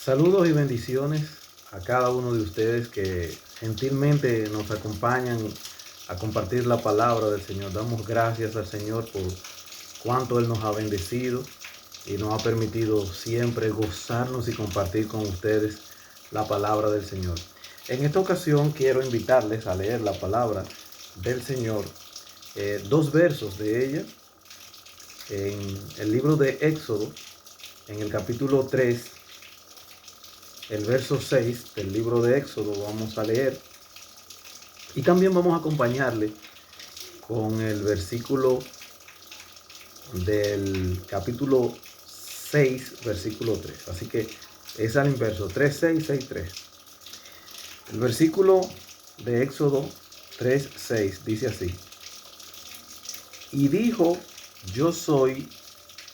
Saludos y bendiciones a cada uno de ustedes que gentilmente nos acompañan a compartir la palabra del Señor. Damos gracias al Señor por cuánto Él nos ha bendecido y nos ha permitido siempre gozarnos y compartir con ustedes la palabra del Señor. En esta ocasión quiero invitarles a leer la palabra del Señor, dos versos de ella, en el libro de Éxodo, en el capítulo 3. El verso 6 del libro de Éxodo vamos a leer y también vamos a acompañarle con el versículo del capítulo 6, versículo 3. Así que es al inverso, 3, 6, 6, 3. El versículo de Éxodo 3, 6 dice así: y dijo, yo soy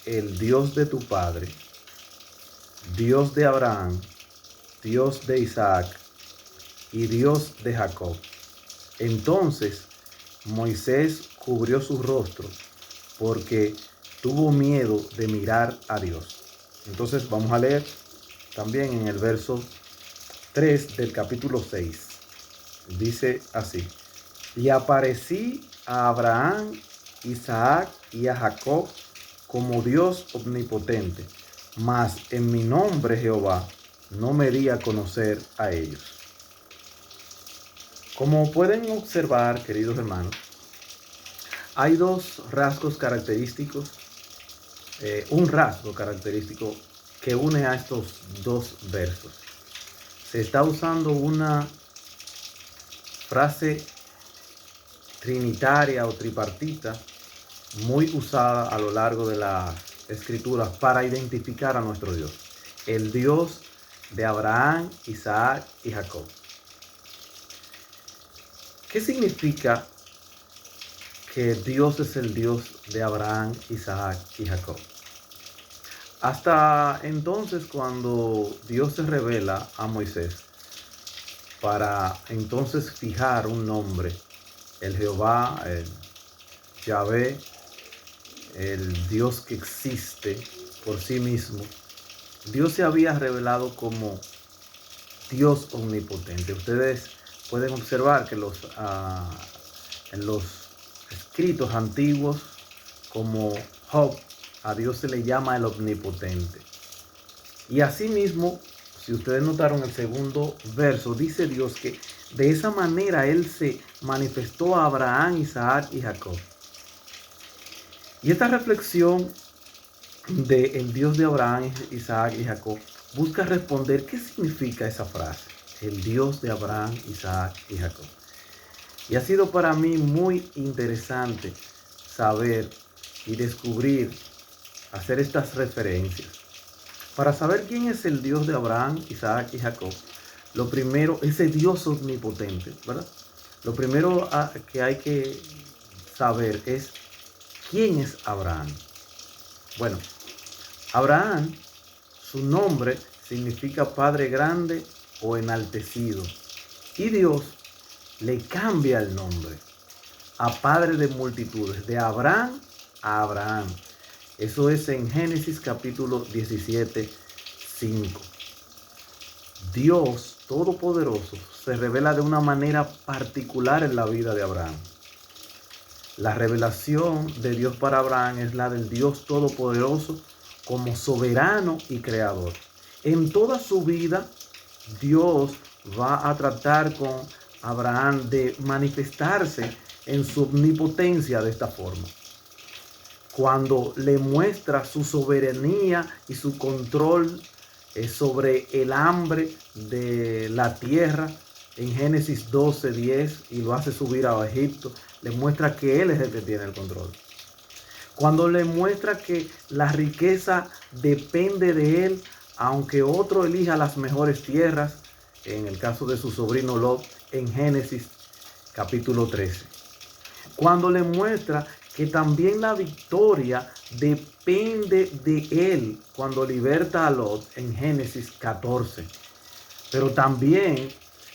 el Dios de tu padre, Dios de Abraham, Dios de Isaac y Dios de Jacob. Entonces Moisés cubrió su rostro porque tuvo miedo de mirar a Dios. Entonces vamos a leer también en el verso 3 del capítulo 6. Dice así: y aparecí a Abraham, Isaac y a Jacob como Dios omnipotente, mas en mi nombre Jehová no me di a conocer a ellos. Como pueden observar, queridos hermanos, hay dos rasgos característicos, un rasgo característico que une a estos dos versos. Se está usando una frase trinitaria o tripartita muy usada a lo largo de la escritura para identificar a nuestro Dios, el Dios de Abraham, Isaac y Jacob. ¿Qué significa que Dios es el Dios de Abraham, Isaac y Jacob? Hasta entonces, cuando Dios se revela a Moisés para entonces fijar un nombre, el Jehová, el Yahvé, el Dios que existe por sí mismo, Dios se había revelado como Dios omnipotente. Ustedes pueden observar que en los escritos antiguos, como Job, a Dios se le llama el omnipotente. Y asimismo, si ustedes notaron el segundo verso, dice Dios que de esa manera Él se manifestó a Abraham, Isaac y Jacob. Y esta reflexión del Dios de Abraham, Isaac y Jacob busca responder qué significa esa frase, el Dios de Abraham, Isaac y Jacob. Y ha sido para mí muy interesante saber y descubrir, hacer estas referencias. Para saber quién es el Dios de Abraham, Isaac y Jacob, lo primero, ese Dios omnipotente, ¿verdad? Lo primero que hay que saber es quién es Abraham. Bueno, Abraham, su nombre significa Padre grande o enaltecido. Y Dios le cambia el nombre a Padre de multitudes, de Abraham a Abraham. Eso es en Génesis capítulo 17, 5. Dios Todopoderoso se revela de una manera particular en la vida de Abraham. La revelación de Dios para Abraham es la del Dios Todopoderoso como soberano y creador. En toda su vida, Dios va a tratar con Abraham de manifestarse en su omnipotencia de esta forma. Cuando le muestra su soberanía y su control sobre el hambre de la tierra en Génesis 12, 10, y lo hace subir a Egipto, le muestra que Él es el que tiene el control. Cuando le muestra que la riqueza depende de Él, aunque otro elija las mejores tierras, en el caso de su sobrino Lot, en Génesis capítulo 13. Cuando le muestra que también la victoria depende de Él, cuando liberta a Lot, en Génesis 14. Pero también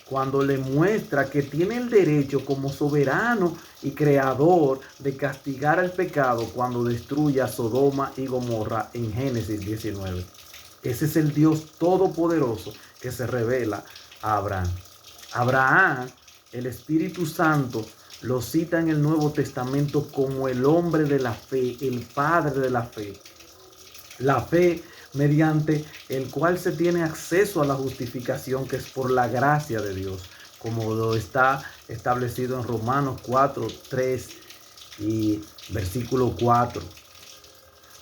cuando le muestra que tiene el derecho como soberano y creador de castigar el pecado cuando destruye a Sodoma y Gomorra en Génesis 19. Ese es el Dios todopoderoso que se revela a Abraham. Abraham, el Espíritu Santo lo cita en el Nuevo Testamento como el hombre de la fe, el padre de la fe. La fe mediante el cual se tiene acceso a la justificación, que es por la gracia de Dios, como lo está establecido en Romanos 4, 3 y versículo 4.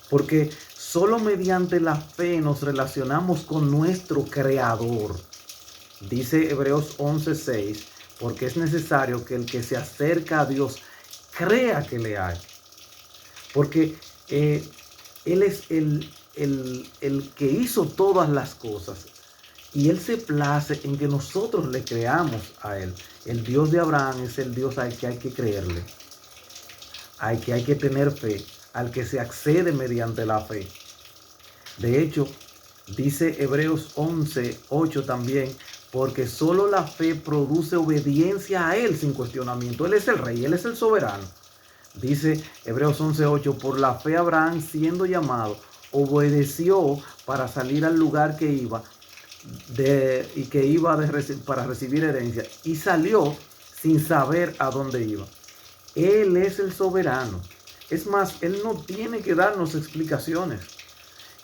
Porque solo mediante la fe nos relacionamos con nuestro Creador. Dice Hebreos 11:6, porque es necesario que el que se acerca a Dios crea que le hay. Porque Él es el que hizo todas las cosas. Y Él se place en que nosotros le creamos a Él. El Dios de Abraham es el Dios al que hay que creerle. Hay que tener fe, al que se accede mediante la fe. De hecho, dice Hebreos 11:8 también, porque solo la fe produce obediencia a Él sin cuestionamiento. Él es el rey, Él es el soberano. Dice Hebreos 11:8, por la fe Abraham, siendo llamado, obedeció para salir al lugar que iba para recibir herencia, y salió sin saber a dónde iba. Él es el soberano. Es más, Él no tiene que darnos explicaciones.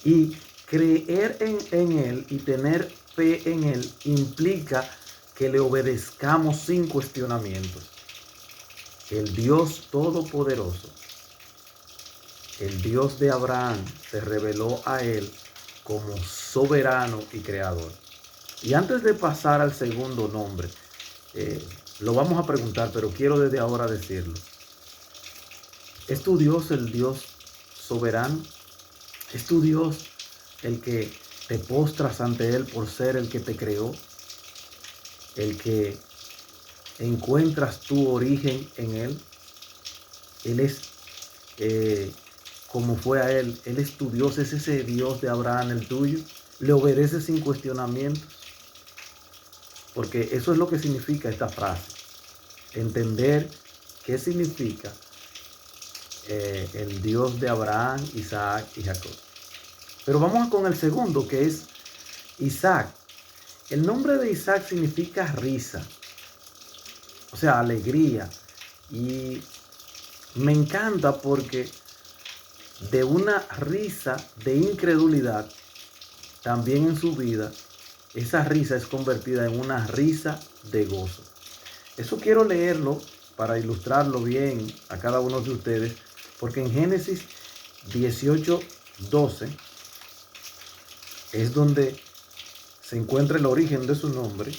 Y creer en Él y tener fe en Él implica que le obedezcamos sin cuestionamientos. El Dios todopoderoso, el Dios de Abraham, se reveló a Él como soberano y creador. Y antes de pasar al segundo nombre, lo vamos a preguntar, pero quiero desde ahora decirlo. ¿Es tu Dios el Dios soberano? ¿Es tu Dios el que te postras ante Él por ser el que te creó? ¿El que encuentras tu origen en Él? Él es como fue a Él. Él es tu Dios, es ese Dios de Abraham el tuyo. Le obedeces sin cuestionamiento. Porque eso es lo que significa esta frase. Entender qué significa el Dios de Abraham, Isaac y Jacob. Pero vamos con el segundo, que es Isaac. El nombre de Isaac significa risa, o sea, alegría. Y me encanta porque de una risa de incredulidad, también en su vida, esa risa es convertida en una risa de gozo. Eso quiero leerlo para ilustrarlo bien a cada uno de ustedes, porque en Génesis 18:12 es donde se encuentra el origen de su nombre.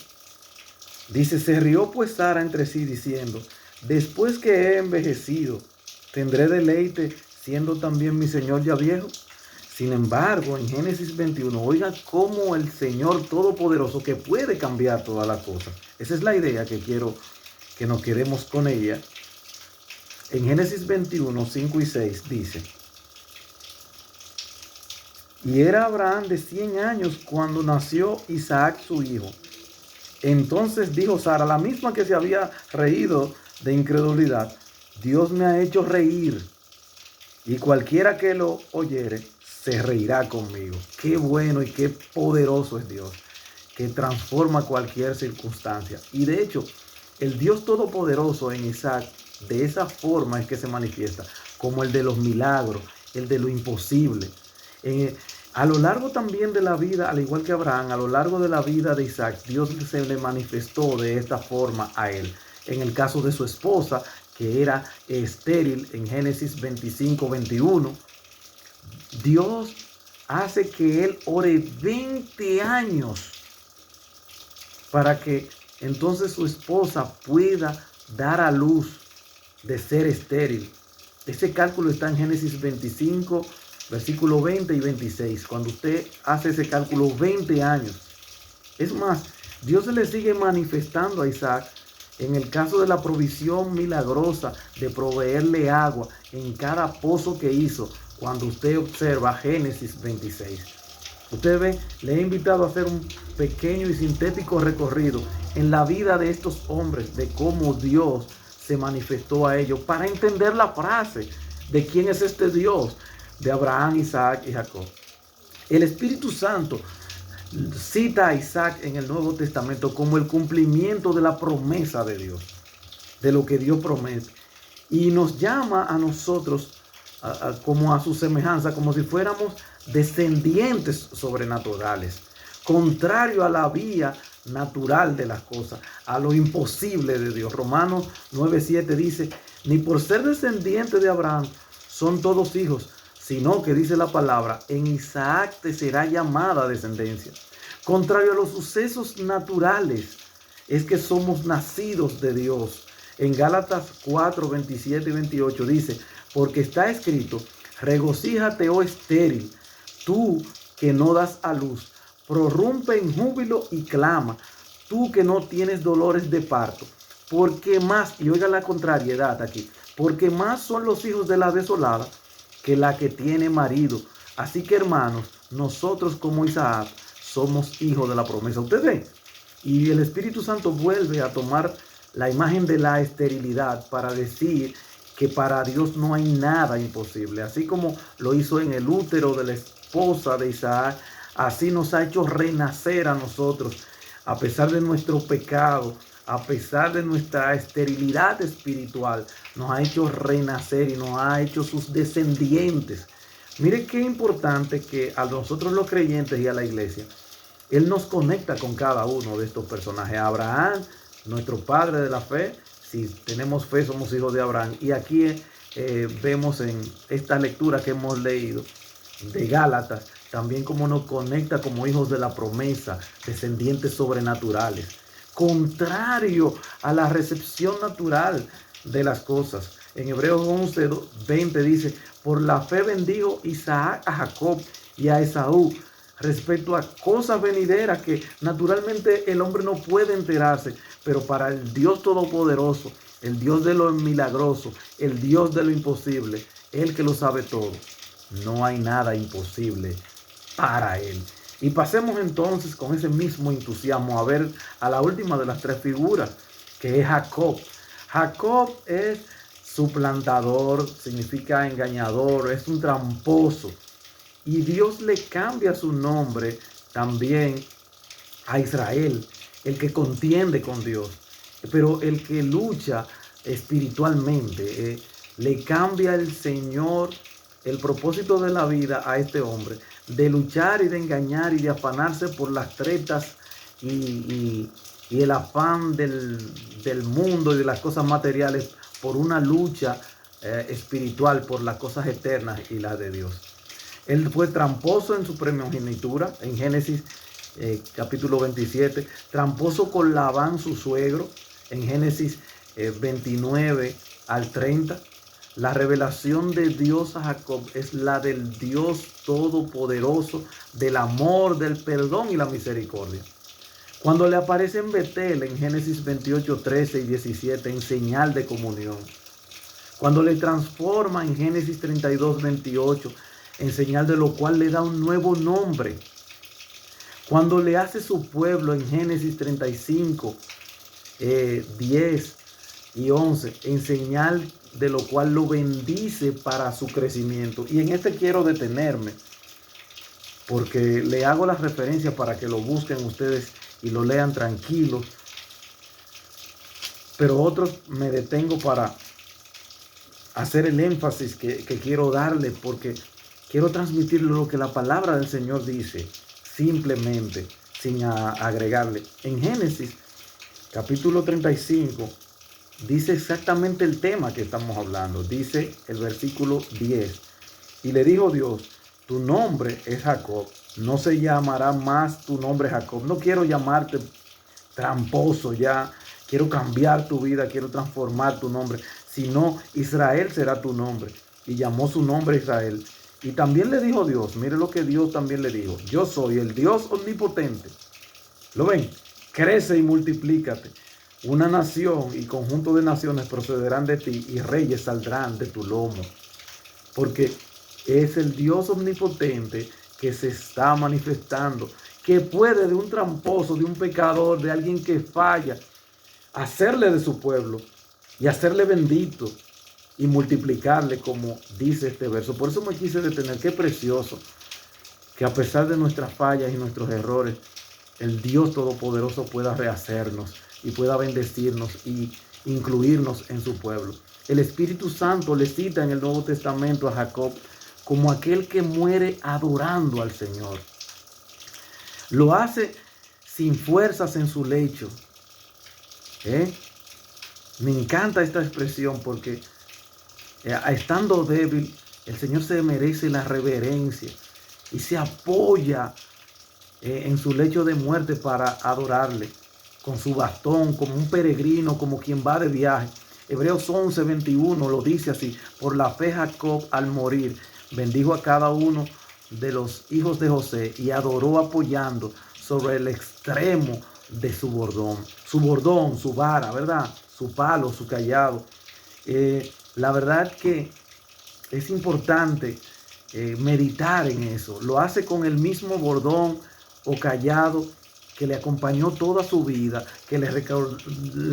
Dice, se rió pues Sara entre sí diciendo, después que he envejecido, ¿tendré deleite siendo también mi Señor ya viejo? Sin embargo, en Génesis 21, oigan cómo el Señor Todopoderoso, que puede cambiar todas las cosas. Esa es la idea que quiero que nos quedemos con ella. En Génesis 21, 5 y 6 dice, y era Abraham de 100 años cuando nació Isaac su hijo. Entonces dijo Sara, la misma que se había reído de incredulidad, Dios me ha hecho reír, y cualquiera que lo oyere se reirá conmigo. Qué bueno y qué poderoso es Dios, que transforma cualquier circunstancia. Y de hecho, el Dios Todopoderoso en Isaac, de esa forma es que se manifiesta, como el de los milagros, el de lo imposible. A lo largo también de la vida, al igual que Abraham, a lo largo de la vida de Isaac, Dios se le manifestó de esta forma a él. En el caso de su esposa, que era estéril, en Génesis 25:21, Dios hace que él ore 20 años para que entonces su esposa pueda dar a luz de ser estéril. Ese cálculo está en Génesis 25, versículo 20 y 26. Cuando usted hace ese cálculo, 20 años. Es más, Dios se le sigue manifestando a Isaac en el caso de la provisión milagrosa de proveerle agua en cada pozo que hizo. Cuando usted observa Génesis 26. Usted ve, le he invitado a hacer un pequeño y sintético recorrido en la vida de estos hombres, de cómo Dios se manifestó a ellos, para entender la frase de quién es este Dios de Abraham, Isaac y Jacob. El Espíritu Santo cita a Isaac en el Nuevo Testamento como el cumplimiento de la promesa de Dios, de lo que Dios promete. Y nos llama a nosotros como a su semejanza, como si fuéramos descendientes sobrenaturales, contrario a la vía natural de las cosas, a lo imposible de Dios. Romanos 9:7 dice, ni por ser descendientes de Abraham son todos hijos, sino que dice la palabra, en Isaac te será llamada descendencia. Contrario a los sucesos naturales, es que somos nacidos de Dios. En Gálatas 4:27 y 28 dice, porque está escrito, regocíjate, oh estéril, tú que no das a luz, prorrumpe en júbilo y clama, tú que no tienes dolores de parto, porque más, y oiga la contrariedad aquí, porque más son los hijos de la desolada que la que tiene marido. Así que, hermanos, nosotros como Isaac somos hijos de la promesa. Usted ve, y el Espíritu Santo vuelve a tomar la imagen de la esterilidad para decir que para Dios no hay nada imposible. Así como lo hizo en el útero de la esposa de Isaac, así nos ha hecho renacer a nosotros, a pesar de nuestro pecado, a pesar de nuestra esterilidad espiritual, nos ha hecho renacer y nos ha hecho sus descendientes. Mire qué importante que a nosotros los creyentes y a la iglesia, Él nos conecta con cada uno de estos personajes. Abraham, nuestro padre de la fe, si tenemos fe somos hijos de Abraham. Y aquí vemos en esta lectura que hemos leído de Gálatas, también cómo nos conecta como hijos de la promesa, descendientes sobrenaturales, contrario a la recepción natural de las cosas. En Hebreos 11:20 dice, por la fe bendijo Isaac a Jacob y a Esaú, respecto a cosas venideras que naturalmente el hombre no puede enterarse, pero para el Dios Todopoderoso, el Dios de lo milagroso, el Dios de lo imposible, el que lo sabe todo, no hay nada imposible para Él. Y pasemos entonces con ese mismo entusiasmo a ver a la última de las tres figuras, que es Jacob. Jacob es suplantador, significa engañador, es un tramposo. Y Dios le cambia su nombre también a Israel, el que contiende con Dios, pero el que lucha espiritualmente. Le cambia el Señor el propósito de la vida a este hombre, de luchar y de engañar y de afanarse por las tretas y el afán del mundo y de las cosas materiales, por una lucha espiritual, por las cosas eternas y las de Dios. Él fue tramposo en su primogenitura, en Génesis capítulo 27, tramposo con Labán, su suegro, en Génesis 29 al 30. La revelación de Dios a Jacob es la del Dios todopoderoso, del amor, del perdón y la misericordia. Cuando le aparece en Betel, en Génesis 28, 13 y 17, en señal de comunión. Cuando le transforma en Génesis 32, 28, en señal de lo cual le da un nuevo nombre. Cuando le hace su pueblo en Génesis 35, 10 y 11, en señal de lo cual lo bendice para su crecimiento. Y en este quiero detenerme, porque le hago las referencias para que lo busquen ustedes y lo lean tranquilos. Pero otros me detengo para hacer el énfasis que quiero darle, porque quiero transmitirle lo que la palabra del Señor dice, simplemente, sin agregarle. En Génesis, capítulo 35, dice exactamente el tema que estamos hablando. Dice el versículo 10. Y le dijo Dios, tu nombre es Jacob, no se llamará más tu nombre Jacob. No quiero llamarte tramposo ya, quiero cambiar tu vida, quiero transformar tu nombre, sino Israel será tu nombre. Y llamó su nombre Israel. Y también le dijo Dios, mire lo que Dios también le dijo, yo soy el Dios omnipotente. ¿Lo ven? Crece y multiplícate. Una nación y conjunto de naciones procederán de ti y reyes saldrán de tu lomo. Porque es el Dios omnipotente que se está manifestando, que puede de un tramposo, de un pecador, de alguien que falla, hacerle de su pueblo y hacerle bendito y multiplicarle, como dice este verso. Por eso me quise detener. Qué que a pesar de nuestras fallas y nuestros errores, el Dios Todopoderoso pueda rehacernos y pueda bendecirnos y incluirnos en su pueblo. El Espíritu Santo le cita en el Nuevo Testamento a Jacob como aquel que muere adorando al Señor. Lo hace sin fuerzas en su lecho. Me encanta esta expresión porque estando débil, el Señor se merece la reverencia y se apoya en su lecho de muerte para adorarle con su bastón, como un peregrino, como quien va de viaje. Hebreos 11:21 lo dice así: por la fe Jacob al morir bendijo a cada uno de los hijos de José y adoró apoyando sobre el extremo de su bordón, su vara, ¿verdad? Su palo, su callado. La verdad que es importante meditar en eso. Lo hace con el mismo bordón o callado que le acompañó toda su vida, que le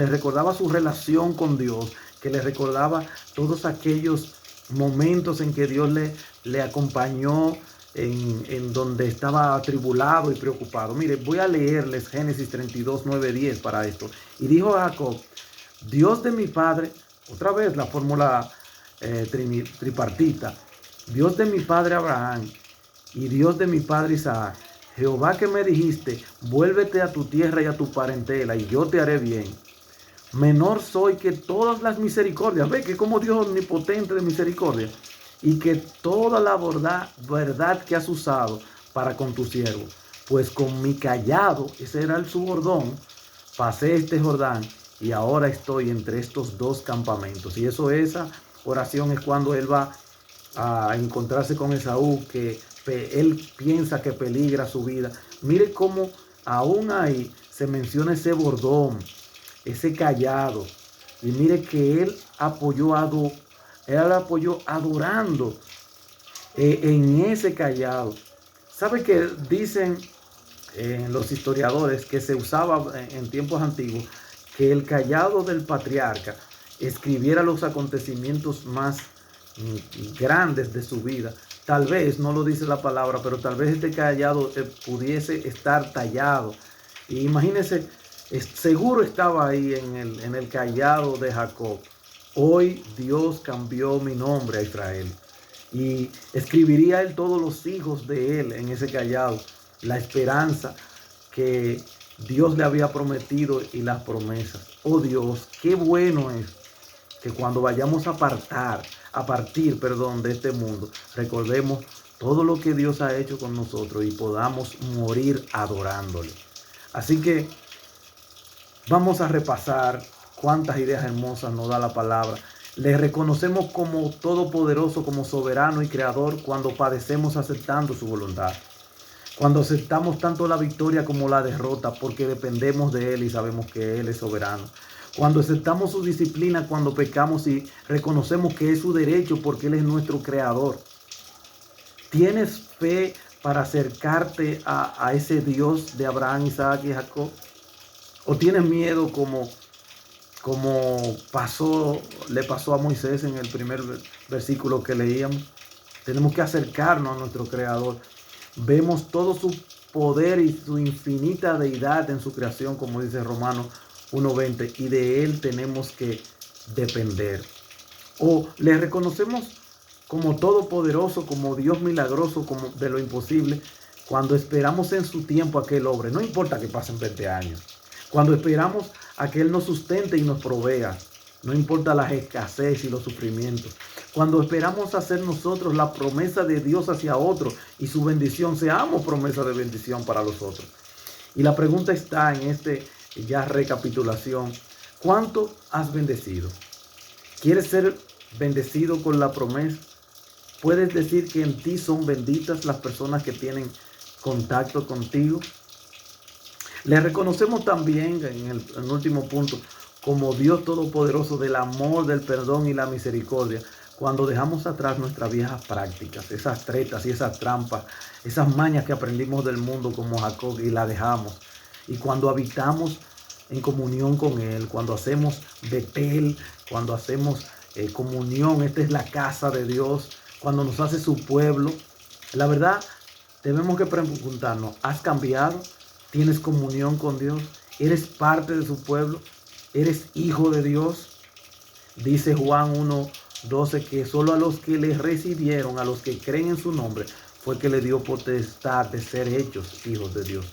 recordaba su relación con Dios, que le recordaba todos aquellos momentos en que Dios le acompañó en donde estaba atribulado y preocupado. Mire, voy a leerles Génesis 32, 9, 10 para esto. Y dijo a Jacob: Dios de mi padre, otra vez la fórmula tripartita, Dios de mi padre Abraham y Dios de mi padre Isaac, Jehová que me dijiste, vuélvete a tu tierra y a tu parentela, y yo te haré bien. Menor soy que todas las misericordias. Ve que como Dios omnipotente de misericordia. Y que toda la verdad que has usado para con tu siervo. Pues con mi callado, ese era su bordón, pasé este Jordán y ahora estoy entre estos dos campamentos. Y esa oración es cuando él va a encontrarse con Esaú, que él piensa que peligra su vida. Mire cómo aún ahí se menciona ese bordón, ese callado. Y mire que él apoyó adorando en ese callado. ¿Sabe que dicen los historiadores que se usaba en tiempos antiguos que el callado del patriarca escribiera los acontecimientos más grandes de su vida? Tal vez, no lo dice la palabra, pero tal vez este callado pudiese estar tallado. Y imagínense, seguro estaba ahí en el callado de Jacob. Hoy Dios cambió mi nombre a Israel. Y escribiría él todos los hijos de él en ese callado. La esperanza que Dios le había prometido y las promesas. Oh Dios, qué bueno es que cuando vayamos a partir de este mundo, recordemos todo lo que Dios ha hecho con nosotros y podamos morir adorándole. Así que vamos a repasar cuántas ideas hermosas nos da la palabra. Le reconocemos como todopoderoso, como soberano y creador cuando padecemos aceptando su voluntad. Cuando aceptamos tanto la victoria como la derrota porque dependemos de Él y sabemos que Él es soberano. Cuando aceptamos su disciplina cuando pecamos y reconocemos que es su derecho porque Él es nuestro creador. ¿Tienes fe para acercarte a ese Dios de Abraham, Isaac y Jacob? ¿O tienes miedo como le pasó a Moisés en el primer versículo que leíamos? Tenemos que acercarnos a nuestro creador. Vemos todo su poder y su infinita deidad en su creación, como dice Romanos 1:20, y de Él tenemos que depender. O le reconocemos como todopoderoso, como Dios milagroso, como de lo imposible, cuando esperamos en su tiempo a que Él obre. No importa que pasen 20 años. Cuando esperamos a que Él nos sustente y nos provea. No importa las escasez y los sufrimientos. Cuando esperamos hacer nosotros la promesa de Dios hacia otro y su bendición, seamos promesa de bendición para los otros. Y la pregunta está en ya recapitulación. ¿Cuánto has bendecido? ¿Quieres ser bendecido con la promesa? ¿Puedes decir que en ti son benditas las personas que tienen contacto contigo? Le reconocemos también en el último punto como Dios Todopoderoso del amor, del perdón y la misericordia, cuando dejamos atrás nuestras viejas prácticas, esas tretas y esas trampas, esas mañas que aprendimos del mundo como Jacob y la dejamos. Y cuando habitamos en comunión con Él, cuando hacemos Betel, cuando hacemos comunión, esta es la casa de Dios, cuando nos hace su pueblo, la verdad, Debemos que preguntarnos, ¿has cambiado? ¿Tienes comunión con Dios? ¿Eres parte de su pueblo? ¿Eres hijo de Dios? Dice Juan 1:12 que solo a los que le recibieron, a los que creen en su nombre, fue que le dio potestad de ser hechos hijos de Dios.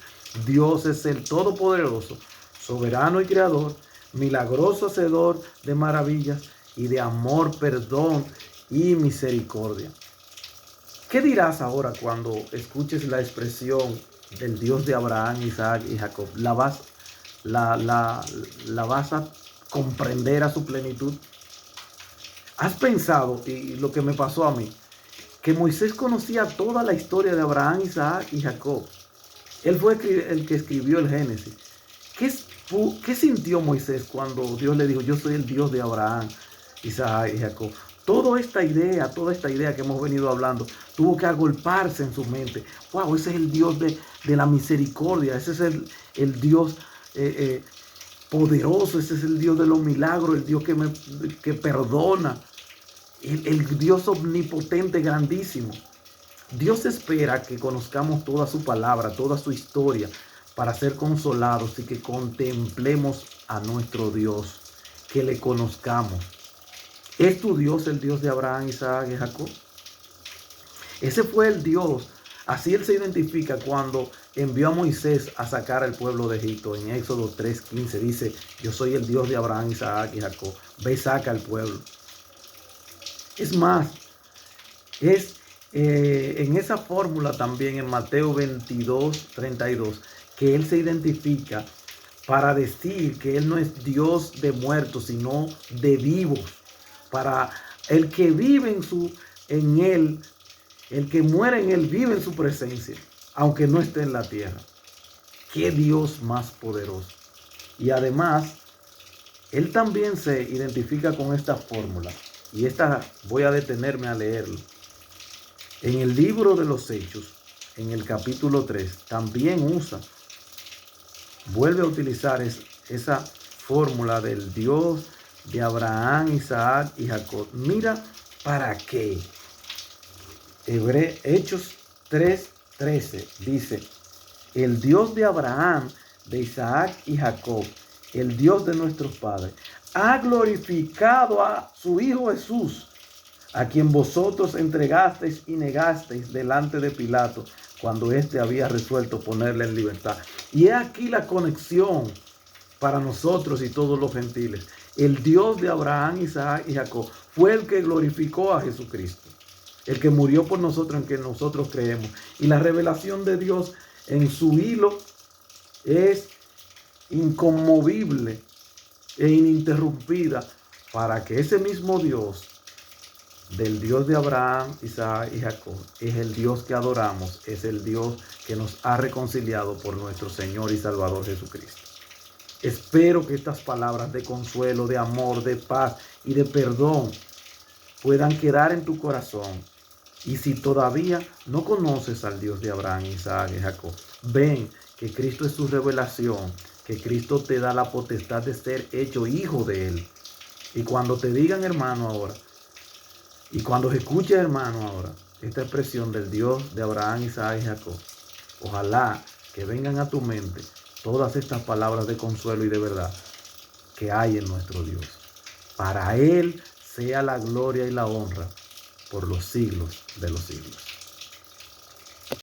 Dios es el Todopoderoso, soberano y creador, milagroso hacedor de maravillas y de amor, perdón y misericordia. ¿Qué dirás ahora cuando escuches la expresión del Dios de Abraham, Isaac y Jacob? ¿La vas a comprender a su plenitud? ¿Has pensado, y lo que me pasó a mí, que Moisés conocía toda la historia de Abraham, Isaac y Jacob? Él fue el que escribió el Génesis. ¿Qué sintió Moisés cuando Dios le dijo, yo soy el Dios de Abraham, Isaac y Jacob? Toda esta idea que hemos venido hablando, tuvo que agolparse en su mente. Wow, ese es el Dios de la misericordia, ese es el Dios poderoso, ese es el Dios de los milagros, el Dios que perdona, el Dios omnipotente, grandísimo. Dios espera que conozcamos toda su palabra, toda su historia, para ser consolados y que contemplemos a nuestro Dios, que le conozcamos. ¿Es tu Dios el Dios de Abraham, Isaac y Jacob? Ese fue el Dios. Así él se identifica cuando envió a Moisés a sacar al pueblo de Egipto. En Éxodo 3:15 dice, yo soy el Dios de Abraham, Isaac y Jacob. Ve y saca al pueblo. Es más, en esa fórmula también en Mateo 22:32 que él se identifica para decir que él no es Dios de muertos, sino de vivos. Para el que vive en él, el que muere en él vive en su presencia, aunque no esté en la tierra. ¡Qué Dios más poderoso! Y además, él también se identifica con esta fórmula. Y esta voy a detenerme a leerlo. En el libro de los Hechos, en el capítulo 3, también vuelve a utilizar esa fórmula del Dios de Abraham, Isaac y Jacob. Mira para qué. Hechos 3:13 dice, el Dios de Abraham, de Isaac y Jacob, el Dios de nuestros padres, ha glorificado a su Hijo Jesús, a quien vosotros entregasteis y negasteis delante de Pilato, cuando éste había resuelto ponerle en libertad. Y he aquí la conexión para nosotros y todos los gentiles. El Dios de Abraham, Isaac y Jacob fue el que glorificó a Jesucristo, el que murió por nosotros, en que nosotros creemos. Y la revelación de Dios en su hilo es inconmovible e ininterrumpida, para que ese mismo Dios, del Dios de Abraham, Isaac y Jacob, es el Dios que adoramos, es el Dios que nos ha reconciliado por nuestro Señor y Salvador Jesucristo. Espero que estas palabras de consuelo, de amor, de paz y de perdón puedan quedar en tu corazón. Y si todavía no conoces al Dios de Abraham, Isaac y Jacob, ven que Cristo es su revelación, que Cristo te da la potestad de ser hecho hijo de Él. Y cuando te digan hermano ahora, y cuando escuches hermano ahora, esta expresión del Dios de Abraham, Isaac y Jacob, ojalá que vengan a tu mente todas estas palabras de consuelo y de verdad que hay en nuestro Dios. Para Él sea la gloria y la honra por los siglos de los siglos.